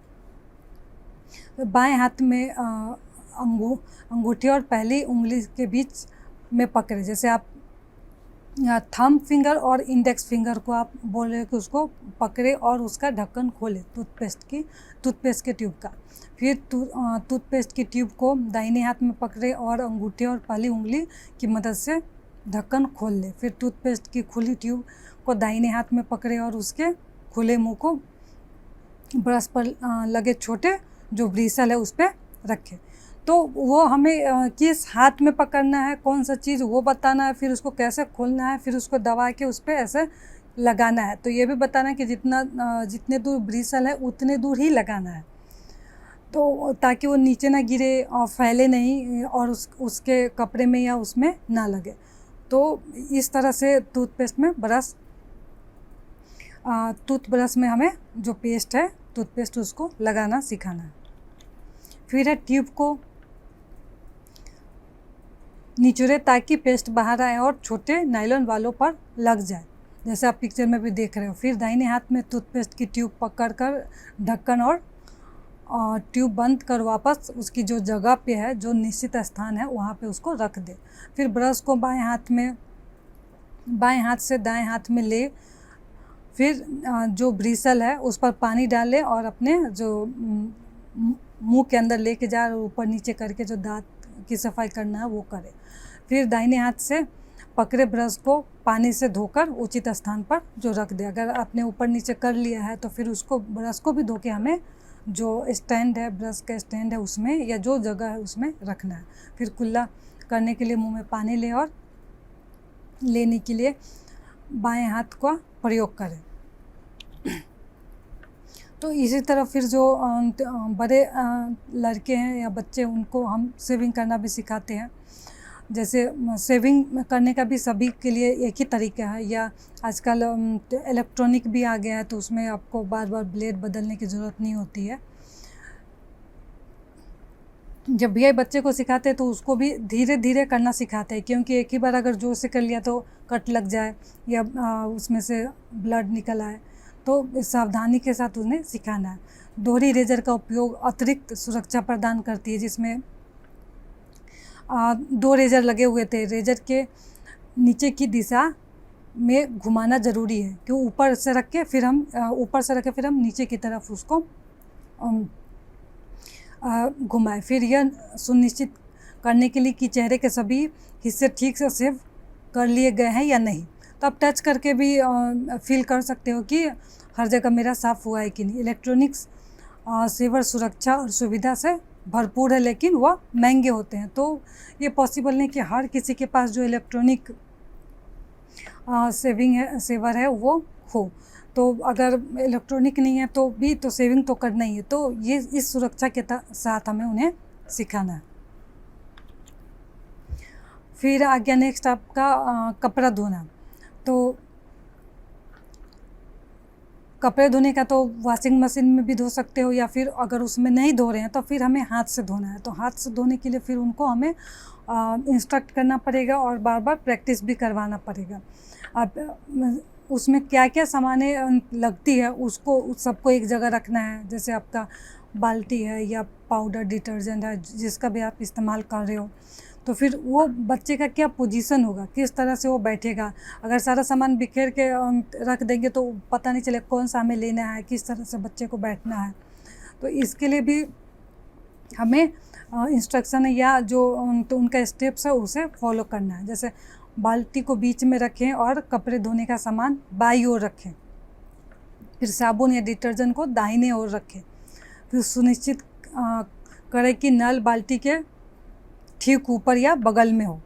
बाएं हाथ में अंगूठे और पहली उंगली के बीच में पकड़े। जैसे आप थंब फिंगर और इंडेक्स फिंगर को आप बोल रहे हो कि उसको पकड़े और उसका ढक्कन खोले टूथपेस्ट के ट्यूब का। फिर टूथपेस्ट की ट्यूब को दाहिने हाथ में पकड़े और अंगूठे और पहली उंगली की मदद से ढक्कन खोल ले। फिर टूथपेस्ट की खुली ट्यूब को दाहिने हाथ में पकड़े और उसके खुले मुंह को ब्रश पर लगे छोटे जो ब्रिसल है उस पर रखें। तो वो हमें किस हाथ में पकड़ना है, कौन सा चीज़ वो बताना है, फिर उसको कैसे खोलना है, फिर उसको दबा के उस पर ऐसे लगाना है। तो ये भी बताना है कि जितने दूर ब्रिसल है उतने दूर ही लगाना है, तो ताकि वो नीचे ना गिरे और फैले नहीं और उसके कपड़े में या उसमें ना लगे। तो इस तरह से टूथब्रश में हमें जो पेस्ट है टूथपेस्ट उसको लगाना सिखाना है। फिर है ट्यूब को निचोड़े ताकि पेस्ट बाहर आए और छोटे नायलॉन वालों पर लग जाए, जैसे आप पिक्चर में भी देख रहे हो। फिर दाहिने हाथ में टूथपेस्ट की ट्यूब पकड़कर ढक्कन और ट्यूब बंद कर वापस उसकी जो जगह पे है, जो निश्चित स्थान है वहाँ पे उसको रख दे। फिर ब्रश को बाएं हाथ से दाएं हाथ में ले, फिर जो ब्रिसल है उस पर पानी डाले और अपने जो मुंह के अंदर लेके जा और ऊपर नीचे करके जो दांत की सफाई करना है वो करे। फिर दाहिने हाथ से पकड़े ब्रश को पानी से धोकर उचित स्थान पर जो रख दे। अगर आपने ऊपर नीचे कर लिया है तो फिर उसको ब्रश को भी धो के हमें जो स्टैंड है, ब्रश का स्टैंड है उसमें या जो जगह है उसमें रखना है। फिर कुल्ला करने के लिए मुंह में पानी ले और लेने के लिए बाएं हाथ का प्रयोग करें। तो इसी तरह फिर जो बड़े लड़के हैं या बच्चे उनको हम शेविंग करना भी सिखाते हैं। जैसे शेविंग करने का भी सभी के लिए एक ही तरीका है, या आजकल इलेक्ट्रॉनिक भी आ गया है तो उसमें आपको बार बार ब्लेड बदलने की ज़रूरत नहीं होती है। जब भी बच्चे को सिखाते हैं तो उसको भी धीरे धीरे करना सिखाते हैं, क्योंकि एक ही बार अगर जोर से कर लिया तो कट लग जाए या उसमें से ब्लड निकल आए। तो सावधानी के साथ उन्हें सिखाना है। दोहरी रेजर का उपयोग अतिरिक्त सुरक्षा प्रदान करती है, जिसमें 2 रेजर लगे हुए थे। रेजर के नीचे की दिशा में घुमाना ज़रूरी है कि ऊपर से रख के फिर हम नीचे की तरफ उसको घुमाएं। फिर यह सुनिश्चित करने के लिए कि चेहरे के सभी हिस्से ठीक से सेव कर लिए गए हैं या नहीं। तो आप टच करके भी फील कर सकते हो कि हर जगह मेरा साफ़ हुआ है कि नहीं। इलेक्ट्रॉनिक्स सेवर सुरक्षा और सुविधा से भरपूर है, लेकिन वह महंगे होते हैं। तो ये पॉसिबल नहीं कि हर किसी के पास जो इलेक्ट्रॉनिक सेवर है वो हो। तो अगर इलेक्ट्रॉनिक नहीं है तो सेविंग तो करना ही है। तो ये इस सुरक्षा के साथ हमें उन्हें सिखाना है। फिर आ गया नेक्स्ट आपका कपड़ा धोना। तो कपड़े धोने का तो वॉशिंग मशीन में भी धो सकते हो, या फिर अगर उसमें नहीं धो रहे हैं तो फिर हमें हाथ से धोना है। तो हाथ से धोने के लिए फिर उनको हमें इंस्ट्रक्ट करना पड़ेगा और बार बार प्रैक्टिस भी करवाना पड़ेगा। अब उसमें क्या क्या सामानें लगती है उसको सबको एक जगह रखना है। जैसे आपका बाल्टी है या पाउडर डिटर्जेंट है जिसका भी आप इस्तेमाल कर रहे हो, तो फिर वो बच्चे का क्या पोजीशन होगा, किस तरह से वो बैठेगा। अगर सारा सामान बिखेर के रख देंगे तो पता नहीं चले कौन सा हमें लेना है, किस तरह से बच्चे को बैठना है। तो इसके लिए भी हमें इंस्ट्रक्शन या जो तो उनका स्टेप्स है उसे फॉलो करना है। जैसे बाल्टी को बीच में रखें और कपड़े धोने का सामान बाईं ओर रखें। फिर साबुन या डिटर्जेंट को दाहिने ओर रखें। फिर सुनिश्चित करें कि नल बाल्टी के ठीक ऊपर या बगल में हो।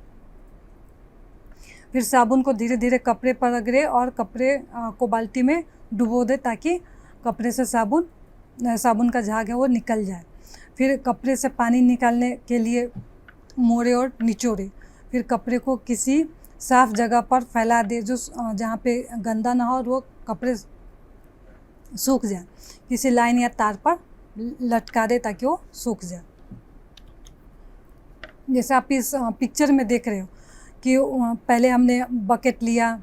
फिर साबुन को धीरे धीरे कपड़े पर रगड़े और कपड़े को बाल्टी में डुबो दे ताकि कपड़े से साबुन का झाग है वो निकल जाए। फिर कपड़े से पानी निकालने के लिए मोड़े और निचोड़े। फिर कपड़े को किसी साफ़ जगह पर फैला दे जो जहाँ पे गंदा ना हो और वो कपड़े सूख जाए। किसी लाइन या तार पर लटका दे ताकि वो सूख जाए। जैसे आप इस पिक्चर में देख रहे हो कि पहले हमने बकेट लिया,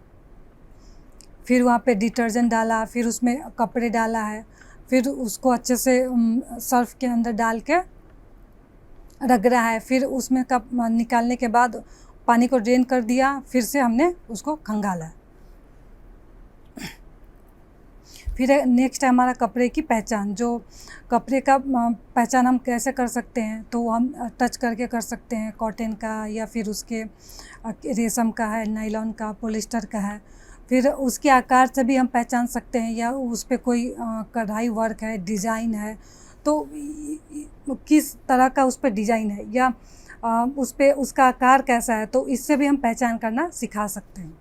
फिर वहाँ पे डिटर्जेंट डाला, फिर उसमें कपड़े डाला है, फिर उसको अच्छे से सर्फ के अंदर डाल के रगड़ा है। फिर उसमें कप निकालने के बाद पानी को ड्रेन कर दिया, फिर से हमने उसको खंगाला है। फिर नेक्स्ट है हमारा कपड़े की पहचान। जो कपड़े का पहचान हम कैसे कर सकते हैं, तो हम टच करके कर सकते हैं। कॉटन का या फिर उसके रेशम का है, नायलॉन का, पॉलिस्टर का है। फिर उसके आकार से भी हम पहचान सकते हैं, या उस पर कोई कढ़ाई वर्क है, डिज़ाइन है, तो किस तरह का उस पर डिज़ाइन है या उस पर उसका आकार कैसा है, तो इससे भी हम पहचान करना सिखा सकते हैं।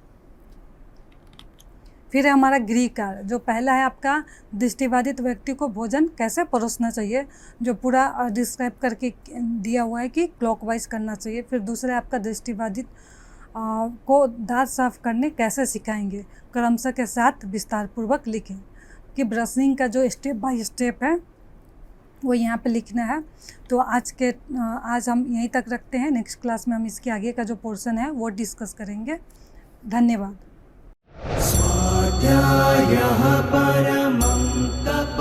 फिर है हमारा गृह कार्य। जो पहला है आपका दृष्टिबाधित व्यक्ति को भोजन कैसे परोसना चाहिए, जो पूरा डिस्क्राइब करके दिया हुआ है कि क्लॉकवाइज करना चाहिए। फिर दूसरा है आपका दृष्टिबाधित को दांत साफ करने कैसे सिखाएंगे, क्रमशः के साथ विस्तारपूर्वक लिखें। कि ब्रशिंग का जो स्टेप बाय स्टेप है वो यहाँ पे लिखना है। तो आज हम यहीं तक रखते हैं। नेक्स्ट क्लास में हम इसके आगे का जो पोर्शन है वो डिस्कस करेंगे। धन्यवाद। स्वाध्यायः परमं तप